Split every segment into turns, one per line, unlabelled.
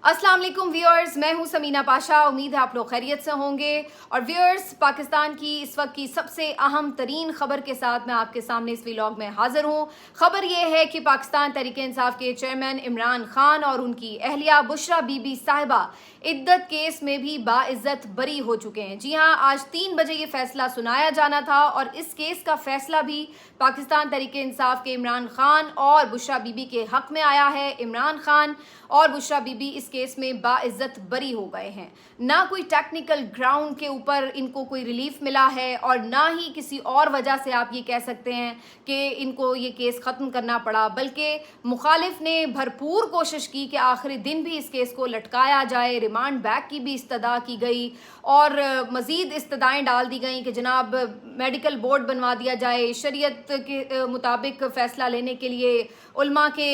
अस्सलाम वालेकुम व्यूअर्स, मैं हूं समीना पाशा। उम्मीद है आप लोग खैरियत से होंगे। और व्यूअर्स, पाकिस्तान की इस वक्त की सबसे अहम तरीन खबर के साथ मैं आपके सामने इस व्लॉग में हाजिर हूं। खबर यह है कि पाकिस्तान तहरीक इंसाफ के चेयरमैन इमरान खान और उनकी अहलिया बुशरा बीबी साहिबा इद्दत केस में भी बाइज्जत बरी हो चुके हैं। जी हां, आज 3 बजे ये फैसला सुनाया जाना था और इस केस का फैसला भी पाकिस्तान तहरीक इंसाफ के इमरान खान और बुशरा बीबी के हक में आया है। इमरान खान और बुशरा बीबी इस केस में बाइज्जत बरी हो गए हैं। ना कोई टेक्निकल ग्राउंड के ऊपर इनको कोई रिलीफ मिला है और ना ही किसी और वजह से आप ये कह सकते हैं कि इनको ये केस ख़त्म करना पड़ा, बल्कि मुखालिफ ने भरपूर कोशिश की कि आखिरी दिन भी इस केस को लटकाया जाए। रिमांड बैक की भी इस्तदा की गई और मज़ीद इस्तदाएँ डाल दी गई कि जनाब मेडिकल बोर्ड बनवा दिया जाए, शरीयत के मुताबिक फ़ैसला लेने के लिए उल्मा के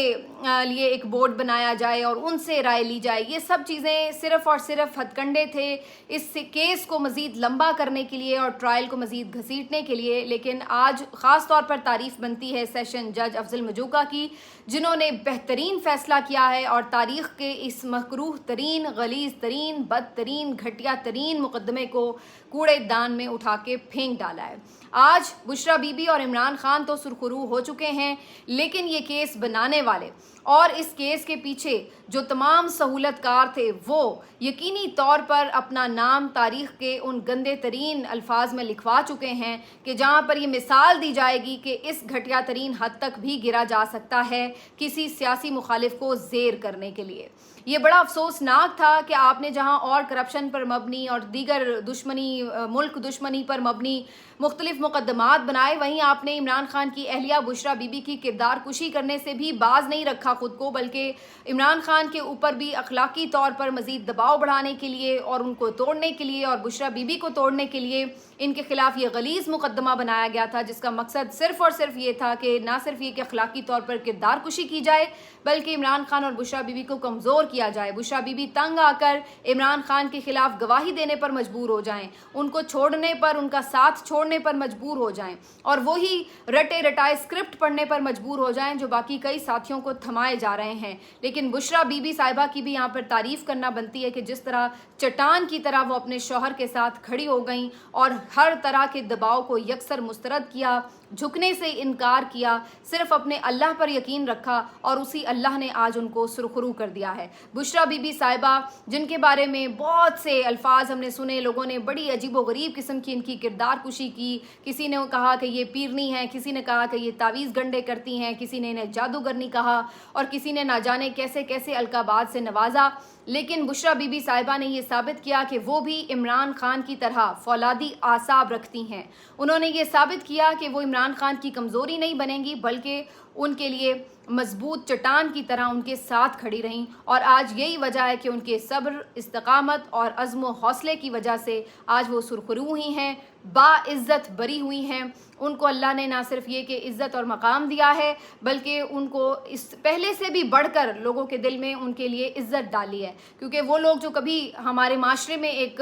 लिए एक बोर्ड बनाया जाए और उनसे राय ली जाए। ये सब चीज़ें सिर्फ़ और सिर्फ हथकंडे थे इस केस को मज़ीद लंबा करने के लिए और ट्रायल को मज़ीद घसीटने के लिए। लेकिन आज ख़ास तौर पर तारीफ़ बनती है सेशन जज अफजल मजूका की, जिन्होंने बेहतरीन फ़ैसला किया है और तारीख़ के इस मकरूह तरीन, गलीज़ तरीन, बदतरीन, घटिया तरीन मुकदमे को कूड़ेदान में उठा के फेंक डाला है। आज बुशरा बीबी और इमरान खान तो सुरखरू हो चुके हैं, लेकिन ये केस बनाने वाले और इस केस के पीछे जो तमाम सहूलतकार थे वो यकीनी तौर पर अपना नाम तारीख़ के उन गंदे तरीन अल्फाज में लिखवा चुके हैं कि जहाँ पर ये मिसाल दी जाएगी कि इस घटिया तरीन हद तक भी गिरा जा सकता है किसी सियासी मुखालिफ को ज़ेर करने के लिए। ये बड़ा अफसोसनाक था कि आपने जहाँ और करप्शन पर मबनी और दीगर दुश्मनी, मुल्क दुश्मनी पर मबनी मुख्तलिफ मुकदमात बनाए, वहीं आपने इमरान खान की अहलिया बुशरा बीबी की किरदार कुशी करने से भी बाज नहीं रखा खुद को, बल्कि इमरान खान के ऊपर भी अखलाकी तौर पर मज़ीद दबाव बढ़ाने के लिए और उनको तोड़ने के लिए और बुशरा बीबी को तोड़ने के लिए इनके खिलाफ ये गलीज़ मुकदमा बनाया गया था, जिसका मकसद सिर्फ़ और सिर्फ ये था कि ना सिर्फ ये कि अखलाकी तौर पर किरदार कुशी की जाए, बल्कि इमरान खान और बुशरा बीबी को कमज़ोर किया जाए। बुशरा बीबी तंग आकर इमरान खान के खिलाफ गवाही देने पर मजबूर हो जाएं, उनको छोड़ने पर, उनका साथ छोड़ने पर मजबूर हो जाएं और वही रटे रटाए स्क्रिप्ट पढ़ने पर मजबूर हो जाएं जो बाकी कई साथियों को थमाए जा रहे हैं। लेकिन बुशरा बीबी साहिबा की भी यहाँ पर तारीफ़ करना बनती है कि जिस तरह चट्टान की तरह वो अपने शौहर के साथ खड़ी हो गईं और हर तरह के दबाव को यकसर मुस्तरद किया, झुकने से इनकार किया, सिर्फ अपने अल्लाह पर यकीन रखा और उसी अल्लाह ने आज उनको सुरखरू कर दिया है। बुशरा बीबी साहिबा, जिनके बारे में बहुत से अल्फाज हमने सुने, लोगों ने बड़ी अजीबोगरीब किस्म की इनकी किरदार कुशी की। किसी ने कहा कि ये पीरनी है, किसी ने कहा कि ये तावीज़ गंडे करती हैं, किसी ने इन्हें जादूगरनी कहा और किसी ने ना जाने कैसे कैसे अलकाबात से नवाजा। लेकिन बुशरा बीबी साहिबा ने यह साबित किया कि वो भी इमरान खान की तरह फौलादी आसाब रखती हैं। उन्होंने ये साबित किया कि वो इमरान खान की कमज़ोरी नहीं बनेंगी, बल्कि उनके लिए मजबूत चट्टान की तरह उनके साथ खड़ी रहीं। और आज यही वजह है कि उनके सब्र, इस्तकामत और अज़्म व हौसले की वजह से आज वो सुरखरू हुई हैं, बाइज्जत बरी हुई हैं। उनको अल्लाह ने ना सिर्फ ये कि इज़्ज़त और मकाम दिया है, बल्कि उनको इस पहले से भी बढ़कर लोगों के दिल में उनके लिए इज़्ज़त डाली है। क्योंकि वो लोग जो कभी हमारे माशरे में एक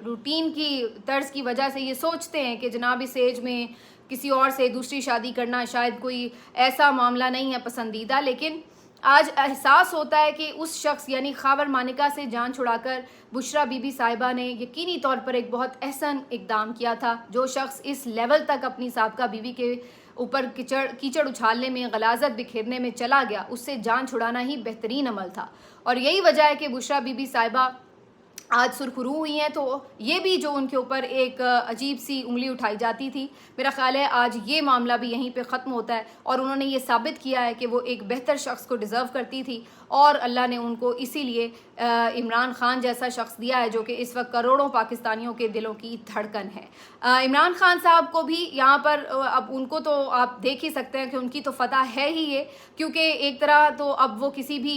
रूटीन की तर्ज की वजह से ये सोचते हैं कि जनाब इस एज में किसी और से दूसरी शादी करना शायद कोई ऐसा मामला नहीं है पसंदीदा, लेकिन आज एहसास होता है कि उस शख्स यानी खावर मानिका से जान छुड़ाकर बुशरा बीबी साहिबा ने यकीनी तौर पर एक बहुत अहसन इक़दाम किया था। जो शख्स इस लेवल तक अपनी साबका बीवी के ऊपर कीचड़ उछालने में, गलाजत बिखेरने में चला गया, उससे जान छुड़ाना ही बेहतरीन अमल था। और यही वजह है कि बुशरा बीबी साहिबा आज सुरखरू हुई हैं। तो ये भी जो उनके ऊपर एक अजीब सी उंगली उठाई जाती थी, मेरा ख्याल है आज ये मामला भी यहीं पे ख़त्म होता है और उन्होंने ये साबित किया है कि वो एक बेहतर शख्स को डिज़र्व करती थी और अल्लाह ने उनको इसीलिए इमरान खान जैसा शख्स दिया है जो कि इस वक्त करोड़ों पाकिस्तानियों के दिलों की धड़कन है। इमरान खान साहब को भी यहाँ पर अब उनको तो आप देख ही सकते हैं कि उनकी तो फतह है ही ये, क्योंकि एक तरह तो अब वो किसी भी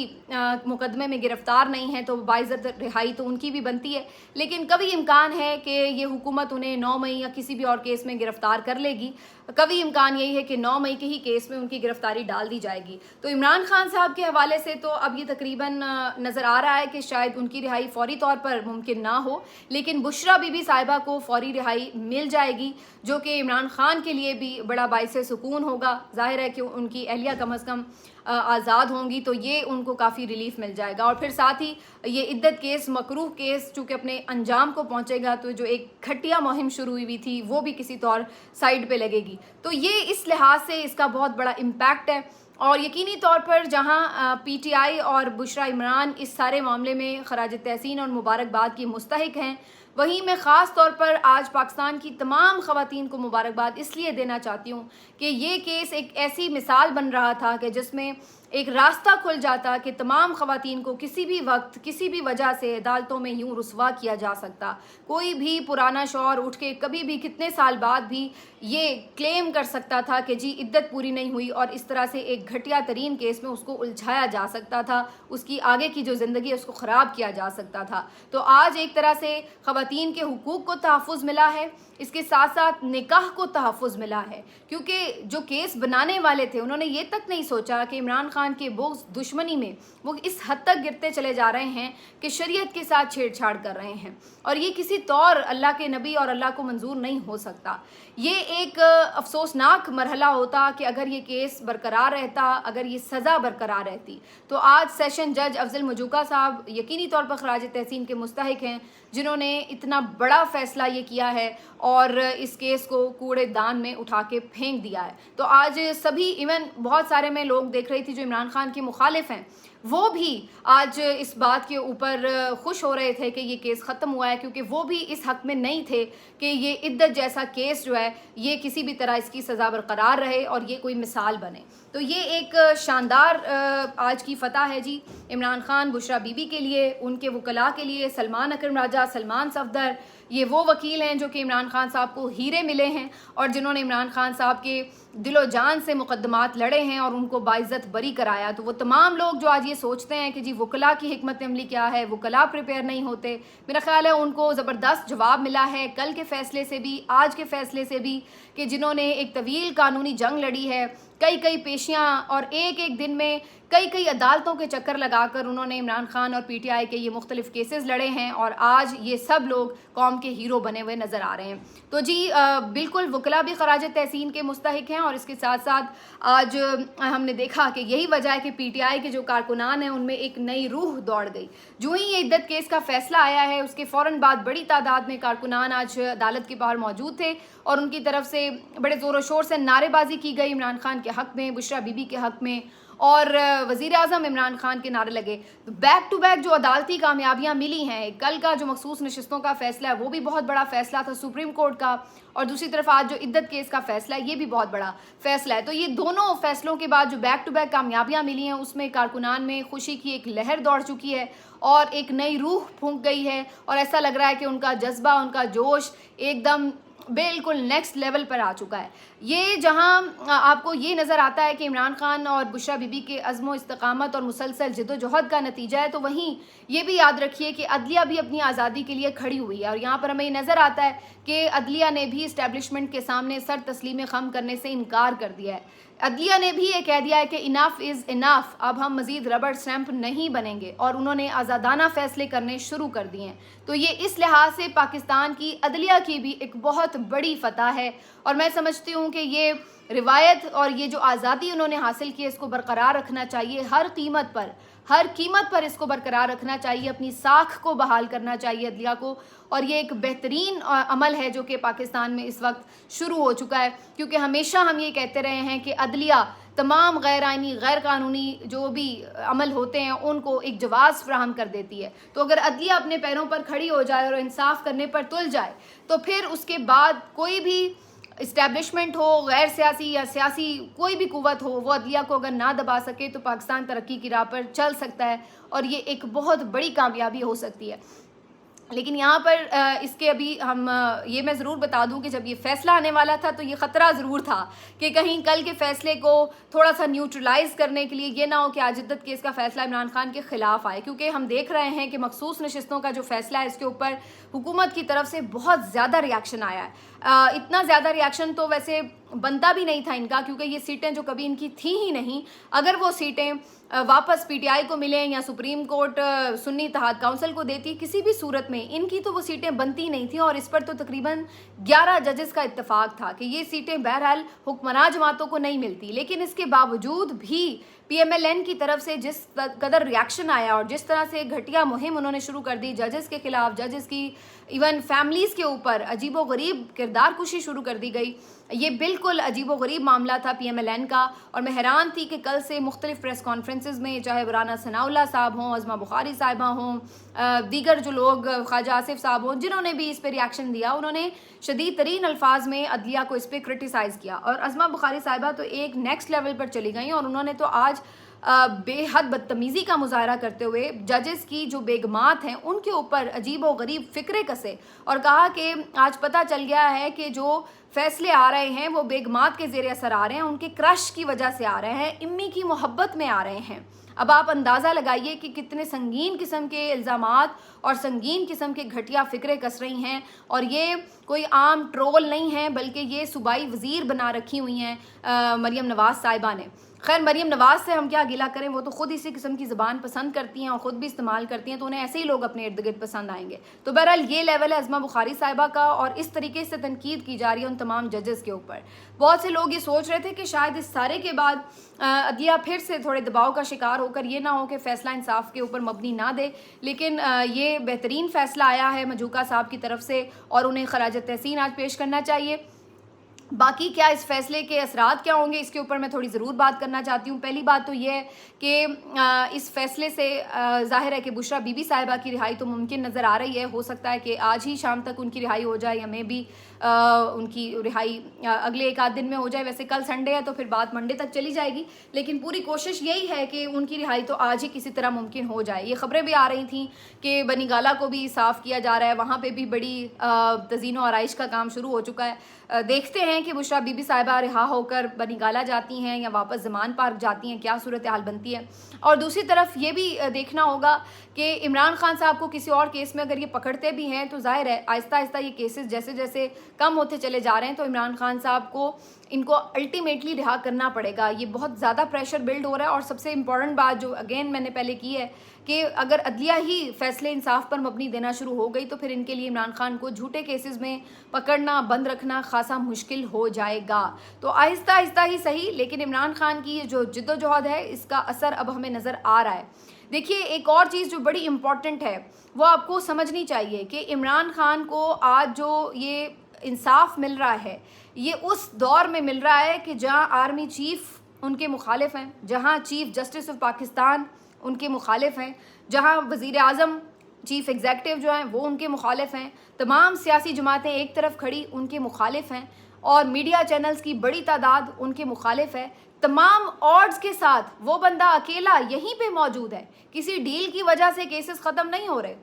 मुकदमे में गिरफ्तार नहीं है, तो बाइज्जत रिहाई तो उनकी भी बनती है, लेकिन कभी इम्कान है कि ये हुकूमत उन्हें 9 मई या किसी भी और केस में गिरफ्तार कर लेगी, कभी इम्कान यही है कि 9 मई के ही केस में उनकी गिरफ्तारी डाल दी जाएगी। तो इमरान खान साहब के हवाले से तो अब ये तकरीबन नज़र आ रहा है कि शायद उनकी रिहाई फौरी तौर पर मुमकिन ना हो, लेकिन बुशरा बीबी साहिबा को फौरी रिहाई मिल जाएगी, जो कि इमरान खान के लिए भी बड़ा बाइसे सुकून होगा। जाहिर है कि उनकी अहलिया कम अज़ कम आज़ाद होंगी, तो ये उनको काफ़ी रिलीफ मिल जाएगा। और फिर साथ ही ये इद्दत केस, मकरूह केस चूँकि अपने अंजाम को पहुँचेगा, तो जो एक घटिया मुहिम शुरू हुई थी वो भी किसी तौर साइड पे लगेगी। तो ये इस लिहाज से इसका बहुत बड़ा इम्पैक्ट है। और यकीनी तौर पर जहां पीटीआई और बुशरा इमरान इस सारे मामले में खराज तहसीन और मुबारकबाद की मुस्तहिक हैं, वहीं मैं ख़ास तौर पर आज पाकिस्तान की तमाम ख़वातीन को मुबारकबाद इसलिए देना चाहती हूँ कि ये केस एक ऐसी मिसाल बन रहा था कि जिसमें एक रास्ता खुल जाता कि तमाम ख़वातीन को किसी भी वक्त किसी भी वजह से अदालतों में यूं रुस्वा किया जा सकता। कोई भी पुराना शौहर उठ के कभी भी कितने साल बाद भी ये क्लेम कर सकता था कि जी इद्दत पूरी नहीं हुई, और इस तरह से एक घटिया तरीन केस में उसको उलझाया जा सकता था, उसकी आगे की जो ज़िंदगी है उसको ख़राब किया जा सकता था। तो आज एक तरह से ख़वातीन के हुकूक को तहफ़्फ़ुज़ मिला है, इसके साथ साथ निकाह को तहफ़्फ़ुज़ मिला है, क्योंकि जो केस बनाने वाले थे उन्होंने ये तक नहीं सोचा कि इमरान खान के बुग़्ज़ दुश्मनी में वो इस हद तक गिरते चले जा रहे हैं कि शरीयत के साथ छेड़छाड़ कर रहे हैं, और ये किसी तौर अल्लाह के नबी और अल्लाह को मंजूर नहीं हो सकता। ये एक अफसोसनाक मरहला होता कि अगर ये केस बरकरार रहता, अगर ये सज़ा बरकरार रहती, तो आज सेशन जज अफजल मजूका साहब यकीनी तौर पर खराज तहसीन के मुस्तहिक हैं, जिन्होंने इतना बड़ा फ़ैसला ये किया है और इस केस को कूड़ेदान में उठा के फेंक दिया है। तो आज सभी, इवन बहुत सारे मैं लोग देख रही थी जो इमरान खान के मुखालिफ हैं, वो भी आज इस बात के ऊपर खुश हो रहे थे कि ये केस ख़त्म हुआ है, क्योंकि वो भी इस हक़ में नहीं थे कि ये इद्दत जैसा केस जो है ये किसी भी तरह इसकी सज़ा बरकरार रहे और ये कोई मिसाल बने। तो ये एक शानदार आज की फ़तह है जी इमरान खान, बुशरा बीबी के लिए, उनके वकला के लिए। सलमान अकरम राजा, सलमान सफदर, ये वो वकील हैं जो कि इमरान खान साहब को हीरे मिले हैं और जिन्होंने इमरान खान साहब के दिलो जान से मुकदमात लड़े हैं और उनको बाइज़्ज़त बरी कराया। तो वो तमाम लोग जो आज ये सोचते हैं कि जी वकला की हिकमत अमली क्या है, वकला प्रिपेयर नहीं होते, मेरा ख्याल है उनको ज़बरदस्त जवाब मिला है कल के फ़ैसले से भी, आज के फ़ैसले से भी, कि जिन्होंने एक तवील कानूनी जंग लड़ी है, कई पेशियाँ और एक दिन में कई अदालतों के चक्कर लगाकर उन्होंने इमरान खान और पीटीआई के ये मुख्तलिफ केसेस लड़े हैं, और आज ये सब लोग कौम के हीरो बने हुए नज़र आ रहे हैं। तो जी बिल्कुल वकला भी खराज तहसीन के मुस्तहिक हैं, और इसके साथ साथ आज हमने देखा कि यही वजह है कि पीटीआई के जो कारकुनान हैं उनमें एक नई रूह दौड़ गई। जो ही ये इद्दत केस का फ़ैसला आया है उसके फ़ौरन बाद बड़ी तादाद में कारकुनान आज अदालत के बाहर मौजूद थे और उनकी तरफ से बड़े ज़ोर शोर से नारेबाजी की गई इमरान खान के हक़ में, बुशरा बीबी के हक़ में, और वज़ीर आज़म इमरान खान के नारे लगे। तो बैक टू बैक जो अदालती कामयाबियाँ मिली हैं, कल का जो मखसूस नशिस्तों का फ़ैसला है वो भी बहुत बड़ा फ़ैसला था सुप्रीम कोर्ट का, और दूसरी तरफ आज जो इद्दत केस का फ़ैसला है ये भी बहुत बड़ा फ़ैसला है। तो ये दोनों फ़ैसलों के बाद जो बैक टू बैक कामयाबियाँ मिली हैं उसमें कारकुनान में खुशी की एक लहर दौड़ चुकी है और एक नई रूह फूंक गई है, और ऐसा लग रहा है कि उनका जज्बा, उनका जोश एकदम बिल्कुल नेक्स्ट लेवल पर आ चुका है। ये जहां आपको ये नज़र आता है कि इमरान खान और बुशरा बीबी के अज़्म इस्तकामत और मुसलसल जिद्दोजहद का नतीजा है, तो वहीं ये भी याद रखिए कि अदलिया भी अपनी आज़ादी के लिए खड़ी हुई है, और यहाँ पर हमें ये नज़र आता है कि अदलिया ने भी इस्टेब्लिशमेंट के सामने सर तस्लीम खम करने से इनकार कर दिया है। अदलिया ने भी ये कह दिया है कि इनाफ इज़ इनाफ, अब हम मज़ीद रबड़ स्टैम्प नहीं बनेंगे, और उन्होंने आज़ादाना फ़ैसले करने शुरू कर दिए हैं। तो ये इस लिहाज से पाकिस्तान की अदलिया की भी एक बहुत बड़ी फ़तह है, और मैं समझती हूँ कि ये रिवायत और ये जो आज़ादी उन्होंने हासिल की है इसको बरकरार रखना चाहिए, हर कीमत पर इसको बरकरार रखना चाहिए, अपनी साख को बहाल करना चाहिए अदलिया को। और ये एक बेहतरीन अमल है जो कि पाकिस्तान में इस वक्त शुरू हो चुका है, क्योंकि हमेशा हम ये कहते रहे हैं कि अदलिया तमाम गैर आइनी, गैर कानूनी जो भी अमल होते हैं उनको एक जवाज़ फ्राहम कर देती है। तो अगर अदलिया अपने पैरों पर खड़ी हो जाए और इंसाफ करने पर तुल जाए, तो फिर उसके बाद कोई भी इस्टेब्लिशमेंट हो, गैर सियासी या सियासी कोई भी कुव्वत हो, वो अदलिया को अगर ना दबा सके तो पाकिस्तान तरक्की की राह पर चल सकता है, और ये एक बहुत बड़ी कामयाबी हो सकती है। لیکن یہاں پر اس کے ابھی ہم یہ میں ضرور بتا دوں کہ جب یہ فیصلہ آنے والا تھا تو یہ خطرہ ضرور تھا کہ کہیں کل کے فیصلے کو تھوڑا سا نیوٹرلائز کرنے کے لیے یہ نہ ہو کہ عاجدت کیس کا فیصلہ عمران خان کے خلاف آئے، کیونکہ ہم دیکھ رہے ہیں کہ مخصوص نشستوں کا جو فیصلہ ہے اس کے اوپر حکومت کی طرف سے بہت زیادہ ریاکشن آیا ہے۔ اتنا زیادہ ریاکشن تو ویسے بنتا بھی نہیں تھا ان کا، کیونکہ یہ سیٹیں جو کبھی ان کی تھیں ہی نہیں، اگر وہ سیٹیں واپس پی ٹی آئی کو ملیں یا سپریم کورٹ سنی اتحاد کونسل کو دیتی، کسی بھی صورت میں ان کی تو وہ سیٹیں بنتی نہیں تھیں، اور اس پر تو تقریباً 11 ججز کا اتفاق تھا کہ یہ سیٹیں بہرحال حکمراں جماعتوں کو نہیں ملتی۔ لیکن اس کے باوجود بھی پی ایم ایل این کی طرف سے جس قدر ریاکشن آیا اور جس طرح سے گھٹیا مہم انہوں نے شروع کر دی ججز کے خلاف، ججز کی ایون فیملیز کے اوپر عجیب و غریب کردار کشی شروع کر دی گئی، یہ بالکل عجیب و غریب معاملہ تھا پی ایم ایل این کا۔ اور میں حیران تھی کہ کل سے مختلف پریس کانفرنسز میں چاہے رانا ثناء اللہ صاحب ہوں، عظمہ بخاری صاحبہ ہوں، دیگر جو لوگ خواجہ آصف صاحب ہوں، جنہوں نے بھی اس پہ ریاکشن دیا، انہوں نے شدید ترین الفاظ میں عدلیہ کو اس پہ کرٹیسائز کیا۔ اور عظمہ بخاری صاحبہ تو ایک نیکسٹ لیول پر چلی گئیں، اور انہوں نے تو آج بے حد بدتمیزی کا مظاہرہ کرتے ہوئے ججز کی جو بیگمات ہیں ان کے اوپر عجیب و غریب فکرے کسے، اور کہا کہ آج پتہ چل گیا ہے کہ جو فیصلے آ رہے ہیں وہ بیگمات کے زیر اثر آ رہے ہیں، ان کے کرش کی وجہ سے آ رہے ہیں، امی کی محبت میں آ رہے ہیں۔ اب آپ اندازہ لگائیے کہ کتنے سنگین قسم کے الزامات اور سنگین قسم کے گھٹیا فکرے کس رہی ہیں، اور یہ کوئی عام ٹرول نہیں ہیں بلکہ یہ صوبائی وزیر بنا رکھی ہوئی ہیں مریم نواز صاحبہ نے۔ خیر مریم نواز سے ہم کیا گلہ کریں، وہ تو خود اسی قسم کی زبان پسند کرتی ہیں اور خود بھی استعمال کرتی ہیں، تو انہیں ایسے ہی لوگ اپنے ارد گرد پسند آئیں گے۔ تو بہرحال یہ لیول ہے عظمہ بخاری صاحبہ کا، اور اس طریقے سے تنقید کی جا رہی ہے ان تمام ججز کے اوپر۔ بہت سے لوگ یہ سوچ رہے تھے کہ شاید اس سارے کے بعد عدلیہ پھر سے تھوڑے دباؤ کا شکار ہو کر یہ نہ ہو کہ فیصلہ انصاف کے اوپر مبنی نہ دے، لیکن یہ بہترین فیصلہ آیا ہے مجوکا صاحب کی طرف سے، اور انہیں خراج تحسین آج پیش کرنا چاہیے۔ باقی کیا اس فیصلے کے اثرات کیا ہوں گے اس کے اوپر میں تھوڑی ضرور بات کرنا چاہتی ہوں۔ پہلی بات تو یہ ہے کہ اس فیصلے سے ظاہر ہے کہ بشریٰ بی بی صاحبہ کی رہائی تو ممکن نظر آ رہی ہے، ہو سکتا ہے کہ آج ہی شام تک ان کی رہائی ہو جائے، یا میں بھی ان کی رہائی اگلے ایک آدھ دن میں ہو جائے، ویسے کل سنڈے ہے تو پھر بات منڈے تک چلی جائے گی، لیکن پوری کوشش یہی ہے کہ ان کی رہائی تو آج ہی کسی طرح ممکن ہو جائے۔ یہ خبریں بھی آ رہی تھیں کہ بنی گالہ کو بھی صاف کیا جا رہا ہے، وہاں پہ بھی بڑی تزئین و آرائش کا کام شروع ہو چکا ہے۔ دیکھتے ہیں کہ بشریٰ بی بی صاحبہ رہا ہو کر بنی گالہ جاتی ہیں یا واپس زمان پارک جاتی ہیں، کیا صورتحال بنتی ہے۔ اور دوسری طرف یہ بھی دیکھنا ہوگا کہ عمران خان صاحب کو کسی اور کیس میں اگر یہ پکڑتے بھی ہیں تو ظاہر ہے آہستہ آہستہ یہ کیسز جیسے جیسے کم ہوتے چلے جا رہے ہیں تو عمران خان صاحب کو ان کو الٹیمیٹلی رہا کرنا پڑے گا۔ یہ بہت زیادہ پریشر بلڈ ہو رہا ہے، اور سب سے امپورٹنٹ بات جو اگین میں نے پہلے کی ہے کہ اگر عدلیہ ہی فیصلے انصاف پر مبنی دینا شروع ہو گئی تو پھر ان کے لیے عمران خان کو جھوٹے کیسز میں پکڑنا بند رکھنا خاصا مشکل ہو جائے گا۔ تو آہستہ آہستہ ہی صحیح، لیکن عمران خان کی یہ جو جد و جہد ہے اس کا اثر اب ہمیں نظر آ رہا ہے۔ دیکھیے ایک اور چیز جو بڑی امپورٹنٹ ہے وہ آپ کو سمجھنی چاہیے کہ عمران خان کو آج جو یہ انصاف مل رہا ہے یہ اس دور میں مل رہا ہے کہ جہاں آرمی چیف ان کے مخالف ہیں، جہاں چیف جسٹس آف پاکستان ان کے مخالف ہیں، جہاں وزیر اعظم چیف ایگزیکٹو جو ہیں وہ ان کے مخالف ہیں، تمام سیاسی جماعتیں ایک طرف کھڑی ان کے مخالف ہیں، اور میڈیا چینلز کی بڑی تعداد ان کے مخالف ہے۔ تمام آڈز کے ساتھ وہ بندہ اکیلا یہیں پہ موجود ہے، کسی ڈیل کی وجہ سے کیسز ختم نہیں ہو رہے،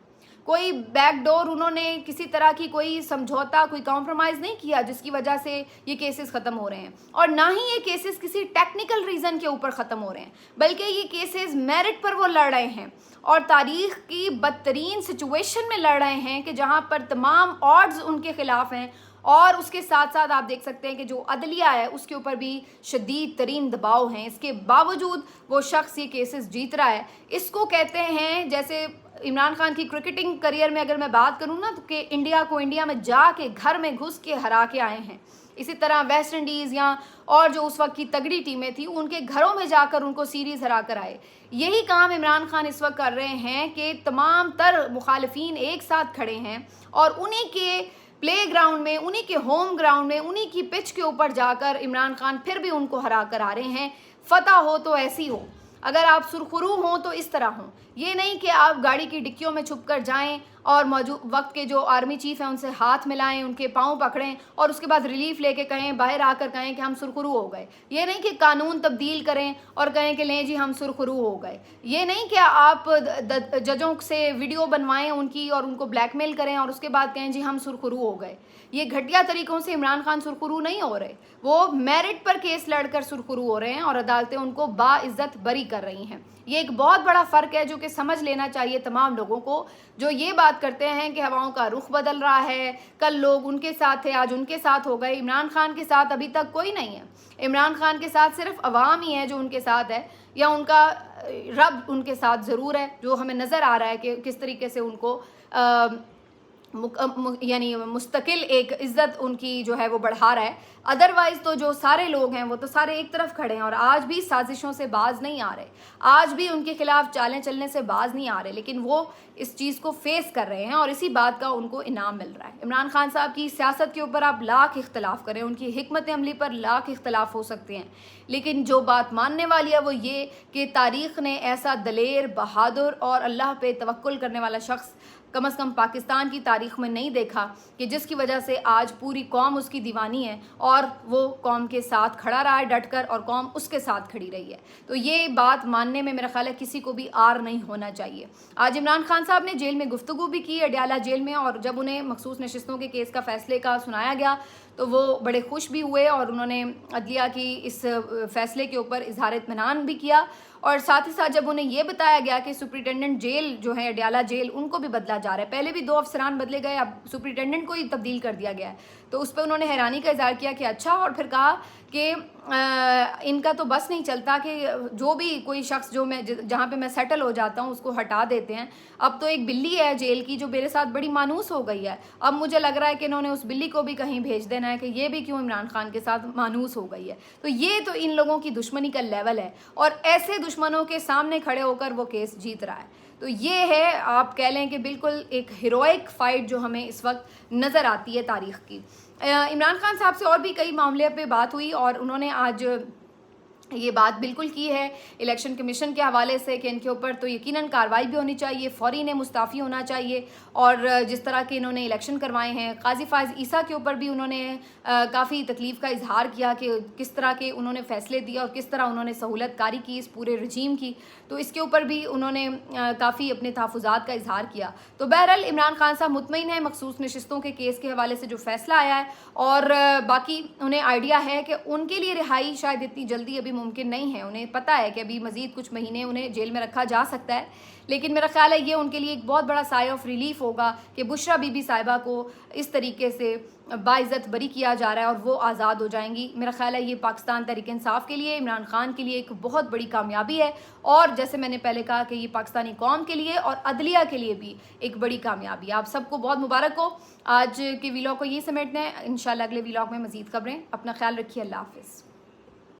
کوئی بیک ڈور انہوں نے کسی طرح کی کوئی سمجھوتا کوئی کمپرومائز نہیں کیا جس کی وجہ سے یہ کیسز ختم ہو رہے ہیں، اور نہ ہی یہ کیسز کسی ٹیکنیکل ریزن کے اوپر ختم ہو رہے ہیں، بلکہ یہ کیسز میرٹ پر وہ لڑ رہے ہیں اور تاریخ کی بدترین سچویشن میں لڑ رہے ہیں کہ جہاں پر تمام آڈز ان کے خلاف ہیں، اور اس کے ساتھ ساتھ آپ دیکھ سکتے ہیں کہ جو عدلیہ ہے اس کے اوپر بھی شدید ترین دباؤ ہیں، اس کے باوجود وہ شخص یہ کیسز جیت رہا ہے۔ اس کو کہتے ہیں، جیسے عمران خان کی کرکٹنگ کریئر میں اگر میں بات کروں نا تو کہ انڈیا کو انڈیا میں جا کے گھر میں گھس کے ہرا کے آئے ہیں، اسی طرح ویسٹ انڈیز یا اور جو اس وقت کی تگڑی ٹیمیں تھیں ان کے گھروں میں جا کر ان کو سیریز ہرا کر آئے۔ یہی کام عمران خان اس وقت کر رہے ہیں کہ تمام تر مخالفین ایک ساتھ کھڑے ہیں اور انہی کے پلے گراؤنڈ میں، انہی کے ہوم گراؤنڈ میں، انہی کی پچ کے اوپر جا کر عمران خان پھر بھی ان کو ہرا کر آ رہے ہیں۔ فتح ہو تو ایسی ہو، اگر آپ سرخرو ہوں تو اس طرح ہوں، یہ نہیں کہ آپ گاڑی کی ڈکیوں میں چھپ کر جائیں اور موجود وقت کے جو آرمی چیف ہیں ان سے ہاتھ ملائیں، ان کے پاؤں پکڑیں اور اس کے بعد ریلیف لے کے کہیں، باہر آ کر کہیں کہ ہم سرخرو ہو گئے۔ یہ نہیں کہ قانون تبدیل کریں اور کہیں کہ لیں جی ہم سرخرو ہو گئے۔ یہ نہیں کہ آپ ججوں سے ویڈیو بنوائیں ان کی اور ان کو بلیک میل کریں اور اس کے بعد کہیں جی ہم سرخرو ہو گئے۔ یہ گھٹیا طریقوں سے عمران خان سرخرو نہیں ہو رہے، وہ میرٹ پر کیس لڑ کر سرخرو ہو رہے ہیں اور عدالتیں ان کو باعزت بری کر رہی ہیں۔ یہ ایک بہت بڑا فرق ہے جو کہ سمجھ لینا چاہیے تمام لوگوں کو جو یہ بات کرتے ہیں کہ ہواؤں کا رخ بدل رہا ہے، کل لوگ ان کے ساتھ تھے آج ان کے ساتھ ہو گئے۔ عمران خان کے ساتھ ابھی تک کوئی نہیں ہے، عمران خان کے ساتھ صرف عوام ہی ہے جو ان کے ساتھ ہے، یا ان کا رب ان کے ساتھ ضرور ہے، جو ہمیں نظر آ رہا ہے کہ کس طریقے سے ان کو یعنی مستقل ایک عزت ان کی جو ہے وہ بڑھا رہا ہے۔ ادروائز تو جو سارے لوگ ہیں وہ تو سارے ایک طرف کھڑے ہیں اور آج بھی سازشوں سے باز نہیں آ رہے، آج بھی ان کے خلاف چالیں چلنے سے باز نہیں آ رہے، لیکن وہ اس چیز کو فیس کر رہے ہیں اور اسی بات کا ان کو انعام مل رہا ہے۔ عمران خان صاحب کی سیاست کے اوپر آپ لاکھ اختلاف کریں، ان کی حکمت عملی پر لاکھ اختلاف ہو سکتے ہیں، لیکن جو بات ماننے والی ہے وہ یہ کہ تاریخ نے ایسا دلیر، بہادر اور اللہ پہ توکل کرنے والا شخص کم از کم پاکستان کی تاریخ میں نہیں دیکھا کہ جس کی وجہ سے آج پوری قوم اس کی دیوانی ہے اور وہ قوم کے ساتھ کھڑا رہا ہے ڈٹ کر اور قوم اس کے ساتھ کھڑی رہی ہے۔ تو یہ بات ماننے میں میرا خیال ہے کسی کو بھی آر نہیں ہونا چاہیے۔ آج عمران خان صاحب نے جیل میں گفتگو بھی کی اڈیالہ جیل میں، اور جب انہیں مخصوص نشستوں کے کیس کا فیصلے کا سنایا گیا تو وہ بڑے خوش بھی ہوئے اور انہوں نے عدلیہ کی اس فیصلے کے اوپر اظہار اطمینان بھی کیا، اور ساتھ ہی ساتھ جب انہیں یہ بتایا گیا کہ سپرنٹینڈنٹ جیل جو ہے اڈیالہ جیل ان کو بھی بدلا جا رہا ہے، پہلے بھی 2 افسران بدلے گئے، اب سپرنٹینڈنٹ کو ہی تبدیل کر دیا گیا ہے، تو اس پہ انہوں نے حیرانی کا اظہار کیا کہ اچھا، اور پھر کہا کہ ان کا تو بس نہیں چلتا کہ جو بھی کوئی شخص جو میں جہاں پہ میں سیٹل ہو جاتا ہوں اس کو ہٹا دیتے ہیں، اب تو ایک بلی ہے جیل کی جو میرے ساتھ بڑی مانوس ہو گئی ہے، اب مجھے لگ رہا ہے کہ انہوں نے اس بلی کو بھی کہیں بھیج دینا ہے کہ یہ بھی کیوں عمران خان کے ساتھ مانوس ہو گئی ہے۔ تو یہ تو ان لوگوں کی دشمنی کا لیول ہے، اور ایسے دشمنوں کے سامنے کھڑے ہو کر وہ کیس جیت رہا ہے۔ تو یہ ہے، آپ کہہ لیں کہ بالکل ایک ہیروئک فائٹ جو ہمیں اس وقت نظر آتی ہے تاریخ کی۔ عمران خان صاحب سے اور بھی کئی معاملے پہ بات ہوئی اور انہوں نے آج یہ بات بالکل کی ہے الیکشن کمیشن کے حوالے سے کہ ان کے اوپر تو یقیناً کارروائی بھی ہونی چاہیے، فوری انہیں مستعفی ہونا چاہیے، اور جس طرح کے انہوں نے الیکشن کروائے ہیں قاضی فائز عیسیٰ کے اوپر بھی انہوں نے کافی تکلیف کا اظہار کیا کہ کس طرح کے انہوں نے فیصلے دیا اور کس طرح انہوں نے سہولت کاری کی اس پورے رجیم کی، تو اس کے اوپر بھی انہوں نے کافی اپنے تحفظات کا اظہار کیا۔ تو بہرحال عمران خان صاحب مطمئن ہیں مخصوص نشستوں کے کیس کے حوالے سے جو فیصلہ آیا ہے، اور باقی انہیں آئیڈیا ہے کہ ان کے لیے رہائی شاید اتنی جلدی ابھی ممکن نہیں ہے، انہیں پتہ ہے کہ ابھی مزید کچھ مہینے انہیں جیل میں رکھا جا سکتا ہے، لیکن میرا خیال ہے یہ ان کے لیے ایک بہت بڑا سائے آف ریلیف ہوگا کہ بشریٰ بی بی صاحبہ کو اس طریقے سے باعزت بری کیا جا رہا ہے اور وہ آزاد ہو جائیں گی۔ میرا خیال ہے یہ پاکستان تحریک انصاف کے لیے، عمران خان کے لیے ایک بہت بڑی کامیابی ہے، اور جیسے میں نے پہلے کہا کہ یہ پاکستانی قوم کے لیے اور عدلیہ کے لیے بھی ایک بڑی کامیابی ہے۔ آپ سب کو بہت مبارک ہو۔ آج کے ویلاگ کو یہ سمیٹنا ہے، انشاءاللہ اگلے ویلاگ میں مزید خبریں۔ اپنا خیال رکھیے، اللہ حافظ۔